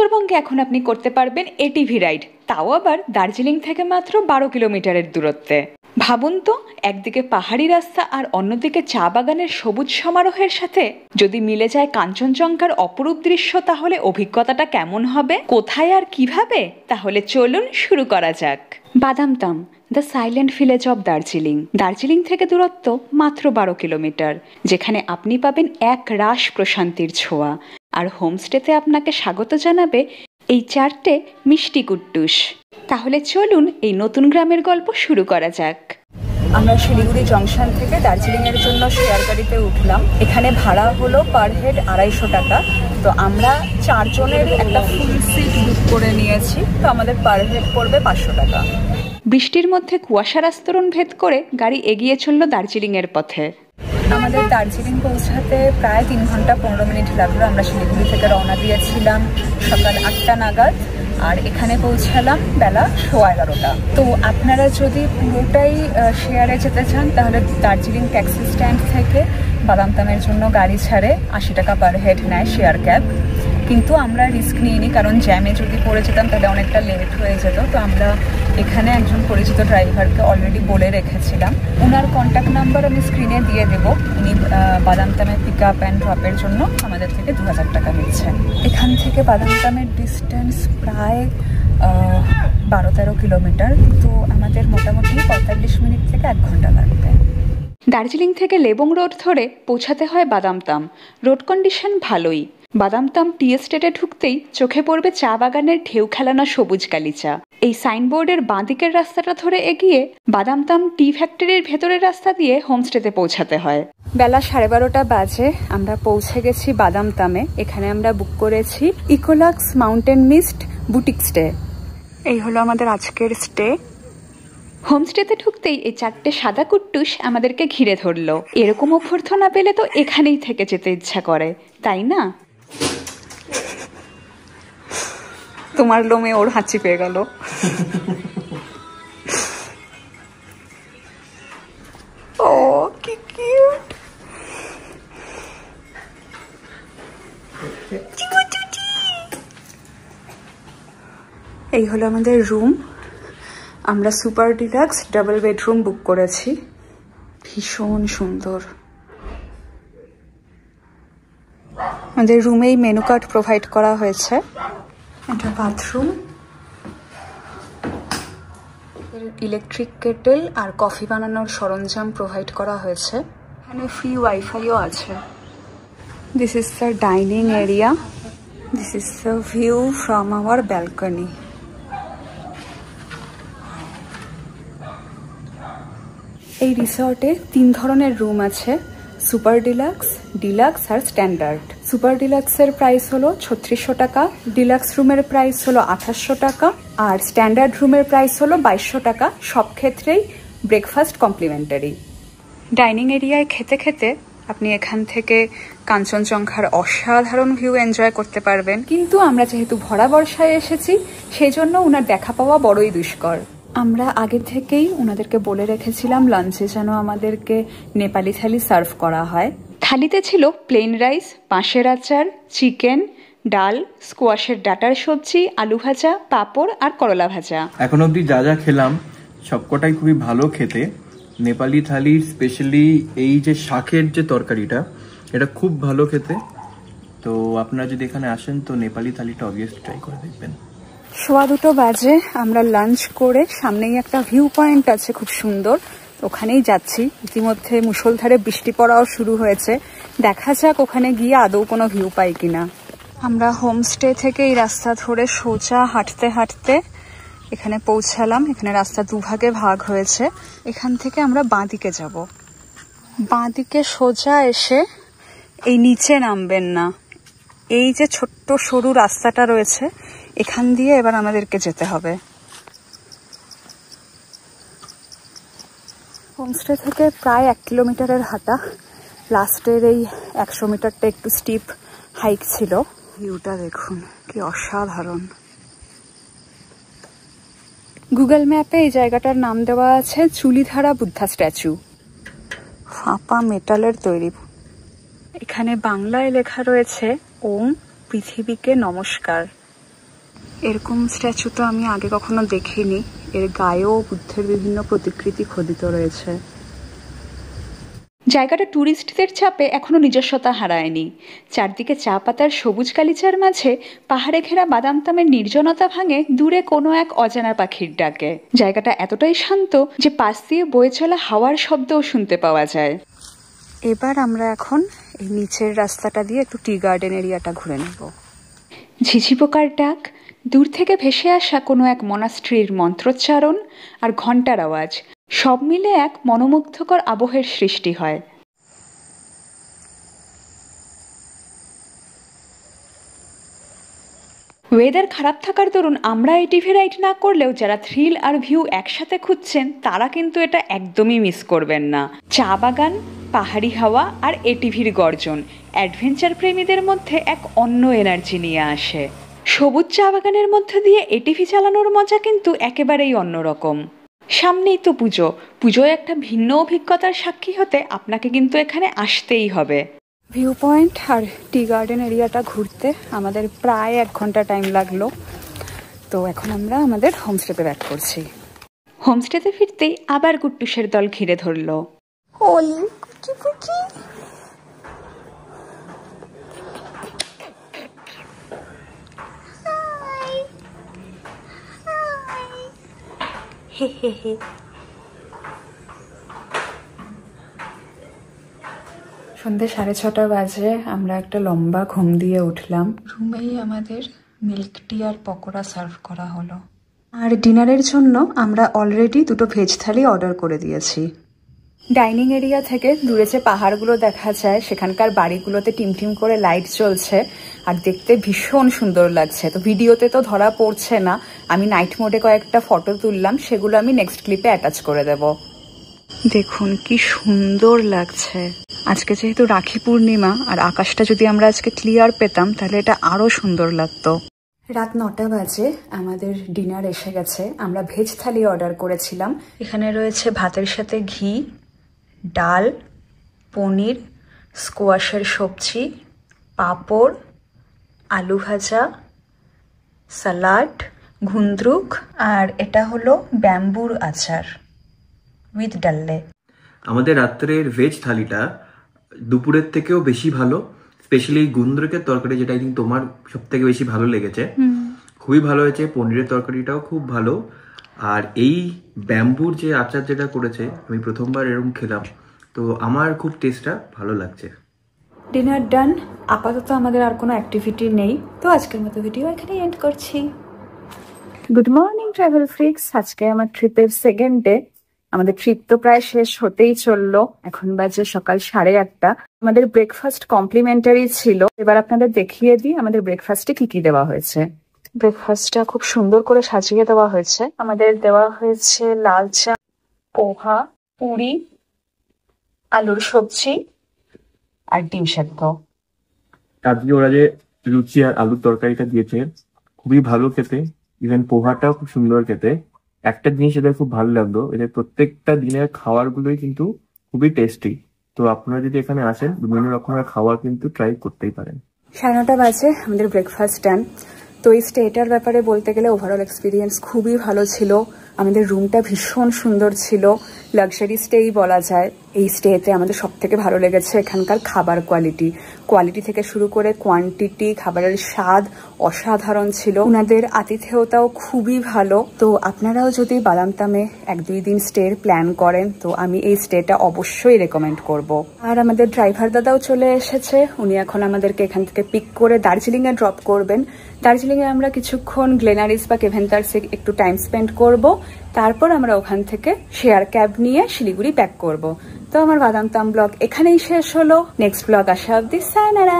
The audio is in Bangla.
উত্তরবঙ্গে এখন আপনি করতে পারবেন এটিভি রাইড, তাও আবার দার্জিলিং থেকে মাত্র 12 কিলোমিটারের দূরত্বে। ভাবুন তো, একদিকে পাহাড়ি রাস্তা আর অন্যদিকে চা বাগানের সবুজ সমারোহের সাথে যদি মিলে যায় কাঞ্চনজঙ্ঘার অপরূপ দৃশ্য, তাহলে অভিজ্ঞতাটা কেমন হবে, কোথায় আর কিভাবে? তাহলে চলুন শুরু করা যাক। Badamtam, the silent village of Darjeeling. Darjeeling থেকে দূরত্ব মাত্র 12 কিলোমিটার, যেখানে আপনি পাবেন এক রাশ প্রশান্তির ছোঁয়া। আর হোমস্টেতে আপনাকে স্বাগত জানাবে এই 4টে মিষ্টি কুট্টুস। তাহলে চলুন এই নতুন গ্রামের গল্প শুরু করা যাক। আমরা শিলিগুড়ি জংশন থেকে দার্জিলিংয়ের জন্য শেয়ার গাড়িতে উঠলাম। এখানে ভাড়া হলো পার হেড 250 টাকা। তো আমরা 4 জনের একটা ফুল সিট বুক করে নিয়েছি, তো আমাদের পার হেড পড়বে 500 টাকা। বৃষ্টির মধ্যে কুয়াশার আস্তরণ ভেদ করে গাড়ি এগিয়ে চলল দার্জিলিংয়ের পথে। আমাদের দার্জিলিং পৌঁছাতে প্রায় 3 ঘন্টা 15 মিনিট লাগলো। আমরা শিলিগুড়ি থেকে রওনা দিয়েছিলাম সকাল 8টা নাগাদ, আর এখানে পৌঁছালাম বেলা 11:15। তো আপনারা যদি পুরোটাই শেয়ারে যেতে চান, তাহলে দার্জিলিং ট্যাক্সি স্ট্যান্ড থেকে বাদামতামের জন্য গাড়ি ছাড়ে, 80 টাকা পার হেড নেয় শেয়ার ক্যাব। কিন্তু আমরা রিস্ক নিইনি, কারণ জ্যামে যদি পড়ে যেতাম তাহলে অনেকটা লেট হয়ে যেত। তো আমরা এখানে একজন পরিচিত ড্রাইভারকে অলরেডি বলে রেখেছিলাম। ওনার কন্ট্যাক্ট নাম্বার আমি স্ক্রিনে দিয়ে দেবো। উনি বাদামতামের পিক আপ অ্যান্ড ড্রপের জন্য আমাদের থেকে 2000 টাকা নিচ্ছেন। এখান থেকে বাদামতামের ডিস্টেন্স প্রায় 12-13 কিলোমিটার, তো আমাদের মোটামুটি 45 মিনিট থেকে 1 ঘন্টা লাগবে। দার্জিলিং থেকে লেবং রোড ধরে পৌঁছাতে হয় বাদামতাম। রোড কন্ডিশন ভালোই। বাদামতাম টি এস্টেটে ঢুকতেই চোখে পড়বে চা বাগানের ঢেউ খেলানো সবুজ গালিচা। এই সাইনবোর্ডের বাঁদিকের রাস্তাটা ধরে এগিয়ে বাদামতাম টি ফ্যাক্টরির ভেতরের রাস্তা দিয়ে হোমস্টেতে পৌঁছাতে হয়। বেলা 12:30 বাজে আমরা পৌঁছে গেছি বাদামতামে। এখানে আমরা বুক করেছি ইকোলাক্স মাউন্টেন মিস্ট বুটিক স্টে। এই হলো আমাদের আজকের স্টে। হোমস্টেতে ঢুকতেই এই 4টে সাদা কুট্টুস আমাদেরকে ঘিরে ধরলো। এরকম অভ্যর্থনা পেলে তো এখানেই থেকে যেতে ইচ্ছা করে, তাই না? তোমার লোমে ওর হাঁচি পেয়ে গেল। ও কি কিউট। এই হলো আমাদের রুম। আমরা সুপার ডিলাক্স ডাবল বেডরুম বুক করেছি। ভীষণ সুন্দর। আমাদের রুমেই মেনু কার্ড প্রোভাইড করা হয়েছে। এটা বাথরুম, ইলেকট্রিক কেটেল আর কফি বানানোর সরঞ্জাম প্রোভাইড করা হয়েছে। এখানে ফ্রি ওয়াইফাইও আছে। This is the dining area. This is the view from our balcony. এই রিসর্টে 3 ধরনের রুম আছে, সুপার ডিলাক্স, ডিলাক্স আর স্ট্যান্ডার্ড। সুপার ডিলাক্সের প্রাইস হলো 3600 টাকা, ডিলাক্স রুমের প্রাইস হলো 2800 টাকা, আর স্ট্যান্ডার্ড রুমের প্রাইস হলো 2200 টাকা। সব ক্ষেত্রেই ব্রেকফাস্ট কমপ্লিমেন্টারি। ডাইনিং এরিয়ায় খেতে খেতে আপনি এখান থেকে কাঞ্চনজঙ্ঘার অসাধারণ ভিউ এনজয় করতে পারবেন। কিন্তু আমরা যেহেতু ভরা বর্ষায় এসেছি, সেই জন্য ওনার দেখা পাওয়া বড়ই দুষ্কর। আমরা আগে থেকেই ওনাদেরকে বলে রেখেছিলাম লাঞ্চে যেন আমাদেরকে নেপালি থালি সার্ভ করা হয়। থালিতে ছিল প্লেন রাইস, পাঁশের আচার, চিকেন, ডাল, স্কোয়াশের ডাটার সবজি, আলু ভাজা, পাঁপড় আর করলা ভাজা। এখন অবধি যা যা খেলাম সবকটাই খুবই ভালো খেতে। নেপালি থালির স্পেশালি এই যে শাকের যে তরকারিটা, এটা খুব ভালো খেতে। তো আপনারা যদি এখানে আসেন তো নেপালি থালিটা অবভিয়াসলি ট্রাই করে দেখবেন। 2:15 বাজে আমরা লাঞ্চ করে সামনেই একটা ভিউ পয়েন্ট আছে খুব সুন্দর, ওখানেই যাচ্ছি। ইতিমধ্যে মুষলধারে বৃষ্টি পড়াও শুরু হয়েছে। দেখা যাক ওখানে গিয়ে আদৌ কোনো ভিউ পাই কিনা। আমরা হোমস্টে থেকে এই রাস্তা ধরে সোজা হাঁটতে হাঁটতে এখানে পৌঁছালাম। এখানে রাস্তা দুভাগে ভাগ হয়েছে। এখান থেকে আমরা বাঁদিকে যাব। বাঁদিকে সোজা এসে এই নিচে নামবেন না, এই যে ছোট্ট সরু রাস্তাটা রয়েছে এখান দিয়ে এবার আমাদেরকে যেতে হবে। হোমস্টে থেকে প্রায় 1 কিলোমিটারের হাঁটা। লাস্টের এই 100 মিটারটা একটু স্টিপ হাইক ছিল। ভিউটা দেখুন কি অসাধারণ। গুগল ম্যাপে এই জায়গাটার নাম দেওয়া আছে চুলিধারা বুদ্ধা স্ট্যাচু। ফাঁপা মেটালের তৈরি। এখানে বাংলায় লেখা রয়েছে ওম পৃথিবীকে নমস্কার। এরকম স্ট্যাচু তো আমি আগে কখনো দেখিনি। এর গায়েও বুদ্ধের বিভিন্ন প্রতিকৃতি খোদিত রয়েছে। জায়গাটা ট্যুরিস্টদের চাপে এখনো নিজস্বতা হারায়নি। চারদিকে চা পাতার সবুজ গালিচার মাঝে পাহাড়ে ঘেরা বাদামতামের নির্জনতা ভাঙে দূরে কোনো এক অজানা পাখির ডাকে। জায়গাটা এতটাই শান্ত যে পাশ দিয়ে বয়ে চলা হাওয়ার শব্দও শুনতে পাওয়া যায়। এবার আমরা এখন এই নিচের রাস্তাটা দিয়ে একটু টি গার্ডেন এরিয়াটা ঘুরে নেব। ঝিঝি পোকার ডাক, দূর থেকে ভেসে আসা কোনো এক মনাস্ট্রির মন্ত্রোচ্চারণ আর ঘণ্টার আওয়াজ সব মিলে এক মনোমুগ্ধকর আবহের সৃষ্টি হয়। ওয়েদার খারাপ থাকার দরুন আমরা এটিভি রাইড না করলেও যারা থ্রিল আর ভিউ একসাথে খুঁজছেন তারা কিন্তু এটা একদমই মিস করবেন না। চা বাগান, পাহাড়ি হাওয়া আর এটিভির গর্জন অ্যাডভেঞ্চার প্রেমীদের মধ্যে এক অন্য এনার্জি নিয়ে আসে। সবুজ চা বাগানের মধ্যে দিয়ে এটিভি চালানোর মজা কিন্তু একেবারেই অন্যরকম। সামনেই তো পুজো, পুজোয় একটা ভিন্ন অভিজ্ঞতার সাক্ষী হতে আপনাকে কিন্তু এখানে আসতেই হবে। ভিউ পয়েন্ট আর টি গার্ডেন এরিয়াটা ঘুরতে আমাদের প্রায় 1 ঘন্টা টাইম লাগলো। তো এখন আমরা আমাদের হোমস্টেতে ব্যাক করছি। হোমস্টেতে ফিরতেই আবার কুট্টুসের দল ঘিরে ধরলো। সন্ধ্যে 6:30 বাজে আমরা একটা লম্বা ঘুম দিয়ে উঠলাম। রুমেই আমাদের মিল্ক টি আর পকোড়া সার্ভ করা হলো। আর ডিনারের জন্য আমরা অলরেডি 2টো ভেজ থালি অর্ডার করে দিয়েছি। ডাইনিং এরিয়া থেকে দূরে যে পাহাড়গুলো দেখা যায় সেখানকার বাড়িগুলোতে টিমটিম করে লাইট জ্বলছে আর দেখতে ভীষণ সুন্দর লাগছে। তো ভিডিওতে তো ধরা পড়ছে না, আমি নাইট মোডে কয়েকটা ফটো তুললাম, সেগুলো আমি নেক্সট ক্লিপে অ্যাটাচ করে দেব। দেখুন কি সুন্দর লাগছে। আজকে যেহেতু রাখি পূর্ণিমা আর আকাশটা যদি আমরা আজকে ক্লিয়ার পেতাম তাহলে এটা আরো সুন্দর লাগতো। রাত 9টা বাজে, আমাদের ডিনার এসে গেছে। আমরা ভেজ থালি অর্ডার করেছিলাম। এখানে রয়েছে ভাতের সাথে ঘি, ডাল, পনির, স্কোয়াশের সবজি, পাঁপড়, আলু ভাজা, সালাড, ঘুন্দ্রুক আর এটা হলো ব্যাম্বুর আচার উইথ ডাল্লে। আমাদের রাত্রের ভেজ থালিটা দুপুরের থেকেও বেশি ভালো। স্পেশালি গুন্দ্রুকের তরকারি, যেটা আই থিঙ্ক তোমার সব থেকে বেশি ভালো লেগেছে, খুবই ভালো হয়েছে। পনিরের তরকারিটাও খুব ভালো। আর এই ব্যাম্বুর যে আচার যেটা করেছে, আমি প্রথমবার এরকম খেলাম, তো আমার খুব টেস্টটা ভালো লাগছে। ডিনার ডান। আপাতত আমাদের আর কোনো অ্যাক্টিভিটি নেই, তো আজকের মতো ভিডিও এখানেই এন্ড করছি। Good morning travel freaks. আজকে আমার ট্রিপের সেকেন্ড ডে। আমাদের ট্রিপ তো প্রায় শেষ হতেই চললো, এখন বাজে সকাল 8:30। আমাদের ব্রেকফাস্ট কমপ্লিমেন্টারি ছিল। এবার আপনাদের দেখিয়ে দিই আমাদের ব্রেকফাস্টে কি কি দেওয়া হয়েছে। ব্রেকফাস্টটা খুব সুন্দর করে সাজিয়ে দেওয়া হয়েছে। আমাদের দেওয়া হয়েছে লাল চা, পোহা, পুরি, আলুর সবজি আর ডিম সেদ্ধ। আজকে ওরা যে লুচি আর আলুর তরকারিটা দিয়েছে খুবই ভালো খেতে। ইভেন পোহাটাও খুব সুন্দর খেতে। একটা জিনিস এদের খুব ভালো লাগলো, এদের প্রত্যেকটা দিনের খাবার গুলোই কিন্তু খুবই টেস্টি। তো আপনারা যদি এখানে আসেন বিভিন্ন রকমের খাবার কিন্তু ট্রাই করতেই পারেন। 9:30 বাজে, আমাদের ব্রেকফাস্ট ডান। তো এই স্টেটার ব্যাপারে বলতে গেলে ওভারঅল এক্সপিরিয়েন্স খুবই ভালো ছিল। আমাদের রুমটা ভীষণ সুন্দর ছিল, লাক্সারি স্টেই বলা যায়। এই স্টেতে আমাদের সব থেকে ভালো লেগেছে এখানকার খাবার কোয়ালিটি থেকে শুরু করে কোয়ান্টিটি, খাবারের স্বাদ অসাধারণ ছিল। ওনাদের আতিথেয়তাও খুবই ভালো। তো আপনারাও যদি বাদামতামে 1-2 দিন স্টের প্ল্যান করেন তো আমি এই স্টেটা অবশ্যই রেকমেন্ড করব। আর আমাদের ড্রাইভার দাদাও চলে এসেছে, উনি এখন আমাদেরকে এখান থেকে পিক করে দার্জিলিংয়ে ড্রপ করবেন। দার্জিলিংয়ে আমরা কিছুক্ষণ গ্লেনারিস বা কেভেন্টার্সে একটু টাইম স্পেন্ড করব, তারপর আমরা ওখান থেকে শেয়ার ক্যাব নিয়ে শিলিগুড়ি ব্যাক করব। তো আমার বাদামতাম ব্লগ এখানেই শেষ হলো। নেক্সট ব্লগ আসা অব্দি সায়নারা।